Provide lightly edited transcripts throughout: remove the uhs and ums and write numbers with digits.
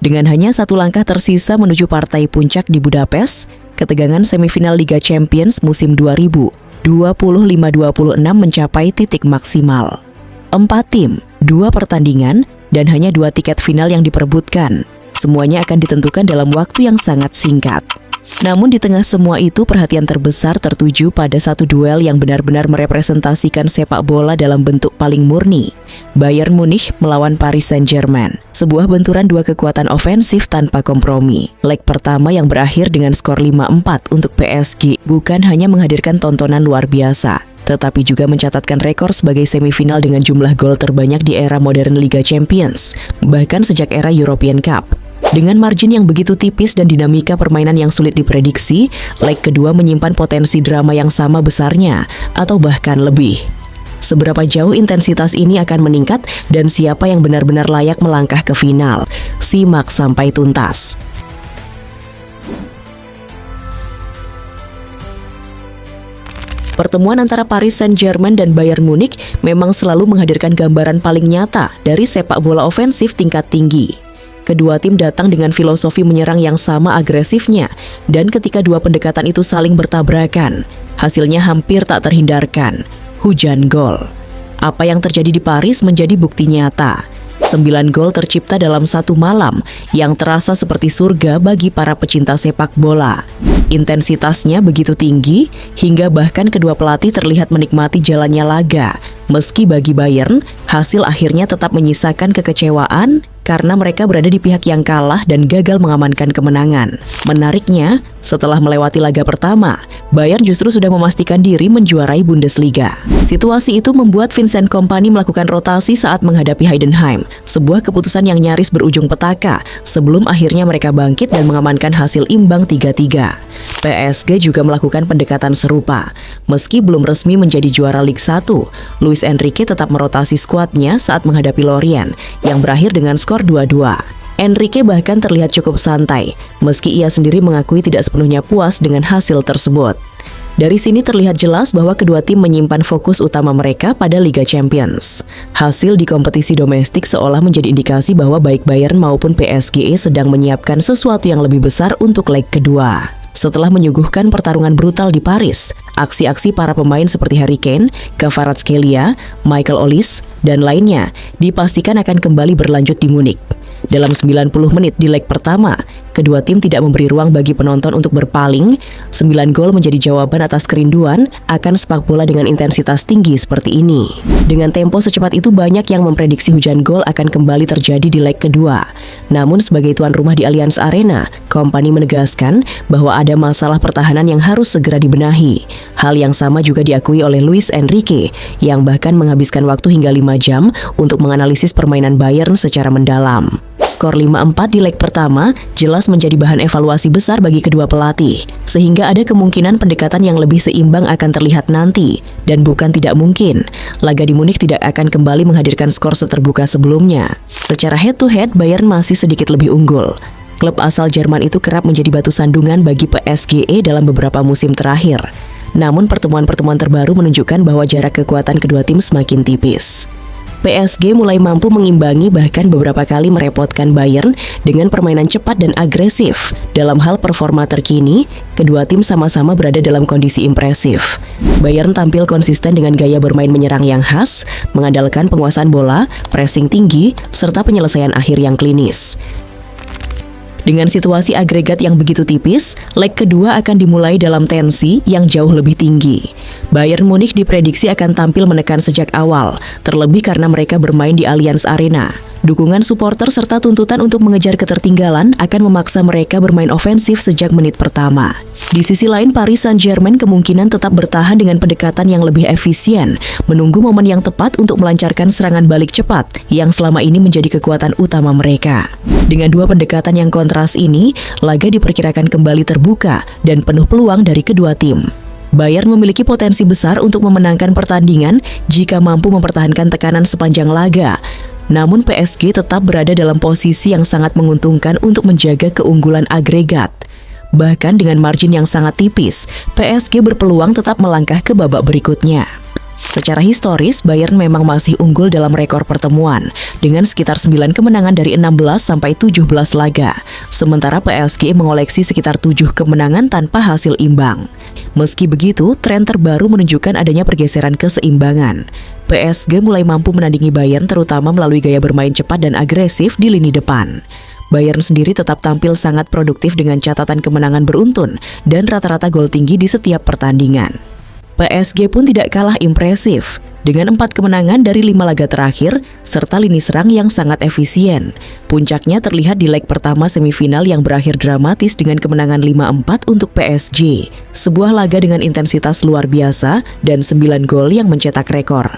Dengan hanya satu langkah tersisa menuju partai puncak di Budapest, ketegangan semifinal Liga Champions musim 2025-26 mencapai titik maksimal. 4 tim, 2 pertandingan, dan hanya 2 tiket final yang diperebutkan. Semuanya akan ditentukan dalam waktu yang sangat singkat. Namun di tengah semua itu, perhatian terbesar tertuju pada satu duel yang benar-benar merepresentasikan sepak bola dalam bentuk paling murni. Bayern Munich melawan Paris Saint-Germain. Sebuah benturan dua kekuatan ofensif tanpa kompromi. Leg pertama yang berakhir dengan skor 5-4 untuk PSG bukan hanya menghadirkan tontonan luar biasa, tetapi juga mencatatkan rekor sebagai semifinal dengan jumlah gol terbanyak di era modern Liga Champions, bahkan sejak era European Cup. Dengan margin yang begitu tipis dan dinamika permainan yang sulit diprediksi, leg kedua menyimpan potensi drama yang sama besarnya, atau bahkan lebih. Seberapa jauh intensitas ini akan meningkat dan siapa yang benar-benar layak melangkah ke final? Simak sampai tuntas. Pertemuan antara Paris Saint-Germain dan Bayern Munich memang selalu menghadirkan gambaran paling nyata dari sepak bola ofensif tingkat tinggi. Kedua tim datang dengan filosofi menyerang yang sama agresifnya, dan ketika dua pendekatan itu saling bertabrakan, hasilnya hampir tak terhindarkan, hujan gol. Apa yang terjadi di Paris menjadi bukti nyata. 9 gol tercipta dalam satu malam yang terasa seperti surga bagi para pecinta sepak bola. Intensitasnya begitu tinggi hingga bahkan kedua pelatih terlihat menikmati jalannya laga. Meski bagi Bayern, hasil akhirnya tetap menyisakan kekecewaan karena mereka berada di pihak yang kalah dan gagal mengamankan kemenangan. Menariknya, setelah melewati laga pertama, Bayern justru sudah memastikan diri menjuarai Bundesliga. Situasi itu membuat Vincent Kompany melakukan rotasi saat menghadapi Heidenheim, sebuah keputusan yang nyaris berujung petaka sebelum akhirnya mereka bangkit dan mengamankan hasil imbang 3-3. PSG juga melakukan pendekatan serupa. Meski belum resmi menjadi juara Ligue 1, Luis Enrique tetap merotasi skuadnya saat menghadapi Lorient yang berakhir dengan skor 2-2. Enrique bahkan terlihat cukup santai, meski ia sendiri mengakui tidak sepenuhnya puas dengan hasil tersebut. Dari sini terlihat jelas bahwa kedua tim menyimpan fokus utama mereka pada Liga Champions. Hasil di kompetisi domestik seolah menjadi indikasi bahwa baik Bayern maupun PSG sedang menyiapkan sesuatu yang lebih besar untuk leg kedua. Setelah menyuguhkan pertarungan brutal di Paris, aksi-aksi para pemain seperti Harry Kane, Kvaratskhelia, Michael Olise, dan lainnya dipastikan akan kembali berlanjut di Munich. Dalam 90 menit di leg pertama, kedua tim tidak memberi ruang bagi penonton untuk berpaling. 9 gol menjadi jawaban atas kerinduan akan sepak bola dengan intensitas tinggi seperti ini. Dengan tempo secepat itu, banyak yang memprediksi hujan gol akan kembali terjadi di leg kedua. Namun sebagai tuan rumah di Allianz Arena, Kompany menegaskan bahwa ada masalah pertahanan yang harus segera dibenahi. Hal yang sama juga diakui oleh Luis Enrique, yang bahkan menghabiskan waktu hingga 5 jam untuk menganalisis permainan Bayern secara mendalam. Skor 5-4 di leg pertama jelas menjadi bahan evaluasi besar bagi kedua pelatih, sehingga ada kemungkinan pendekatan yang lebih seimbang akan terlihat nanti. Dan bukan tidak mungkin, laga di Munich tidak akan kembali menghadirkan skor seterbuka sebelumnya. Secara head-to-head, Bayern masih sedikit lebih unggul. Klub asal Jerman itu kerap menjadi batu sandungan bagi PSG dalam beberapa musim terakhir. Namun pertemuan-pertemuan terbaru menunjukkan bahwa jarak kekuatan kedua tim semakin tipis. PSG mulai mampu mengimbangi bahkan beberapa kali merepotkan Bayern dengan permainan cepat dan agresif. Dalam hal performa terkini, kedua tim sama-sama berada dalam kondisi impresif. Bayern tampil konsisten dengan gaya bermain menyerang yang khas, mengandalkan penguasaan bola, pressing tinggi, serta penyelesaian akhir yang klinis. Dengan situasi agregat yang begitu tipis, leg kedua akan dimulai dalam tensi yang jauh lebih tinggi. Bayern Munich diprediksi akan tampil menekan sejak awal, terlebih karena mereka bermain di Allianz Arena. Dukungan supporter serta tuntutan untuk mengejar ketertinggalan akan memaksa mereka bermain ofensif sejak menit pertama. Di sisi lain, Paris Saint-Germain kemungkinan tetap bertahan dengan pendekatan yang lebih efisien, menunggu momen yang tepat untuk melancarkan serangan balik cepat yang selama ini menjadi kekuatan utama mereka. Dengan dua pendekatan yang kontras ini, laga diperkirakan kembali terbuka dan penuh peluang dari kedua tim. Bayern memiliki potensi besar untuk memenangkan pertandingan jika mampu mempertahankan tekanan sepanjang laga. Namun PSG tetap berada dalam posisi yang sangat menguntungkan untuk menjaga keunggulan agregat. Bahkan dengan margin yang sangat tipis, PSG berpeluang tetap melangkah ke babak berikutnya. Secara historis, Bayern memang masih unggul dalam rekor pertemuan dengan sekitar 9 kemenangan dari 16 sampai 17 laga. Sementara PSG mengoleksi sekitar 7 kemenangan tanpa hasil imbang. Meski begitu, tren terbaru menunjukkan adanya pergeseran keseimbangan. PSG mulai mampu menandingi Bayern terutama melalui gaya bermain cepat dan agresif di lini depan. Bayern sendiri tetap tampil sangat produktif dengan catatan kemenangan beruntun dan rata-rata gol tinggi di setiap pertandingan. PSG pun tidak kalah impresif dengan 4 kemenangan dari 5 laga terakhir serta lini serang yang sangat efisien. Puncaknya terlihat di leg pertama semifinal yang berakhir dramatis dengan kemenangan 5-4 untuk PSG. Sebuah laga dengan intensitas luar biasa dan 9 gol yang mencetak rekor.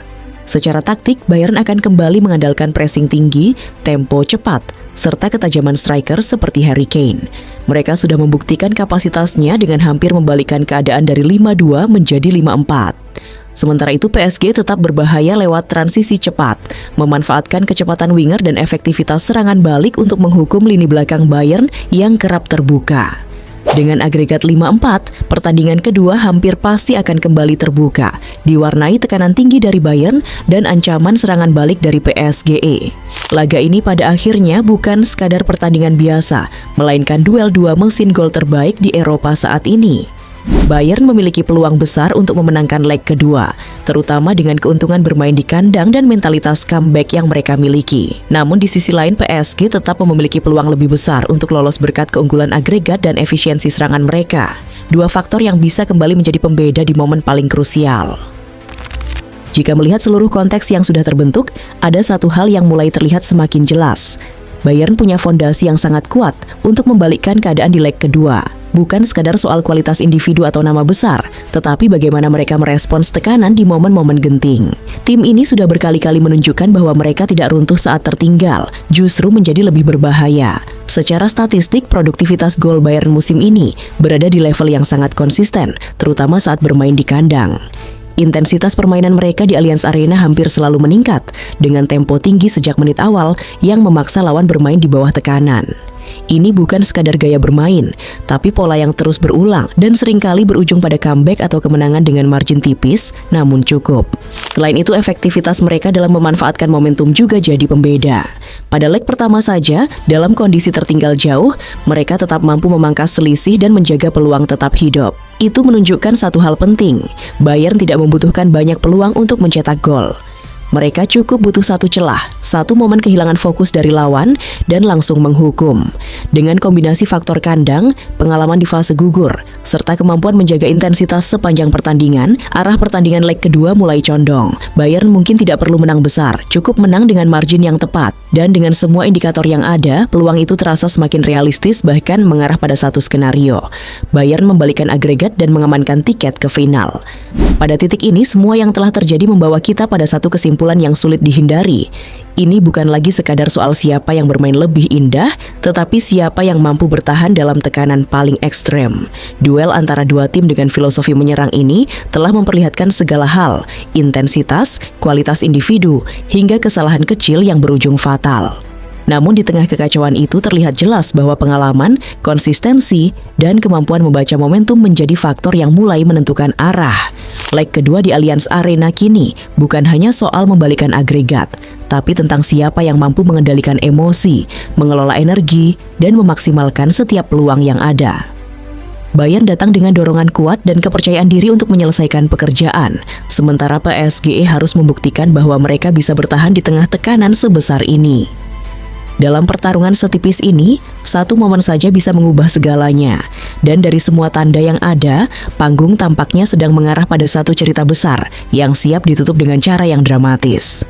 Secara taktik, Bayern akan kembali mengandalkan pressing tinggi, tempo cepat, serta ketajaman striker seperti Harry Kane. Mereka sudah membuktikan kapasitasnya dengan hampir membalikkan keadaan dari 5-2 menjadi 5-4. Sementara itu PSG tetap berbahaya lewat transisi cepat, memanfaatkan kecepatan winger dan efektivitas serangan balik untuk menghukum lini belakang Bayern yang kerap terbuka. Dengan agregat 5-4, pertandingan kedua hampir pasti akan kembali terbuka, diwarnai tekanan tinggi dari Bayern dan ancaman serangan balik dari PSG. Laga ini pada akhirnya bukan sekadar pertandingan biasa, melainkan duel dua mesin gol terbaik di Eropa saat ini. Bayern memiliki peluang besar untuk memenangkan leg kedua, terutama dengan keuntungan bermain di kandang dan mentalitas comeback yang mereka miliki. Namun di sisi lain PSG tetap memiliki peluang lebih besar untuk lolos berkat keunggulan agregat dan efisiensi serangan mereka. Dua faktor yang bisa kembali menjadi pembeda di momen paling krusial. Jika melihat seluruh konteks yang sudah terbentuk, ada satu hal yang mulai terlihat semakin jelas. Bayern punya fondasi yang sangat kuat untuk membalikkan keadaan di leg kedua. Bukan sekadar soal kualitas individu atau nama besar, tetapi bagaimana mereka merespons tekanan di momen-momen genting. Tim ini sudah berkali-kali menunjukkan bahwa mereka tidak runtuh saat tertinggal, justru menjadi lebih berbahaya. Secara statistik, produktivitas gol Bayern musim ini berada di level yang sangat konsisten, terutama saat bermain di kandang. Intensitas permainan mereka di Allianz Arena hampir selalu meningkat, dengan tempo tinggi sejak menit awal yang memaksa lawan bermain di bawah tekanan. Ini bukan sekadar gaya bermain, tapi pola yang terus berulang dan seringkali berujung pada comeback atau kemenangan dengan margin tipis, namun cukup. Selain itu, efektivitas mereka dalam memanfaatkan momentum juga jadi pembeda. Pada leg pertama saja, dalam kondisi tertinggal jauh, mereka tetap mampu memangkas selisih dan menjaga peluang tetap hidup. Itu menunjukkan satu hal penting, Bayern tidak membutuhkan banyak peluang untuk mencetak gol. Mereka cukup butuh satu celah, satu momen kehilangan fokus dari lawan, dan langsung menghukum. Dengan kombinasi faktor kandang, pengalaman di fase gugur, serta kemampuan menjaga intensitas sepanjang pertandingan, arah pertandingan leg kedua mulai condong. Bayern mungkin tidak perlu menang besar, cukup menang dengan margin yang tepat. Dan dengan semua indikator yang ada, peluang itu terasa semakin realistis bahkan mengarah pada satu skenario. Bayern membalikkan agregat dan mengamankan tiket ke final. Pada titik ini, semua yang telah terjadi membawa kita pada satu kesimpulan yang sulit dihindari. Ini bukan lagi sekadar soal siapa yang bermain lebih indah, tetapi siapa yang mampu bertahan dalam tekanan paling ekstrem. Duel antara dua tim dengan filosofi menyerang ini telah memperlihatkan segala hal, intensitas, kualitas individu, hingga kesalahan kecil yang berujung fatal. Namun di tengah kekacauan itu terlihat jelas bahwa pengalaman, konsistensi, dan kemampuan membaca momentum menjadi faktor yang mulai menentukan arah. Leg kedua di Allianz Arena kini bukan hanya soal membalikkan agregat, tapi tentang siapa yang mampu mengendalikan emosi, mengelola energi, dan memaksimalkan setiap peluang yang ada. Bayern datang dengan dorongan kuat dan kepercayaan diri untuk menyelesaikan pekerjaan, sementara PSG harus membuktikan bahwa mereka bisa bertahan di tengah tekanan sebesar ini. Dalam pertarungan setipis ini, satu momen saja bisa mengubah segalanya. Dan dari semua tanda yang ada, panggung tampaknya sedang mengarah pada satu cerita besar yang siap ditutup dengan cara yang dramatis.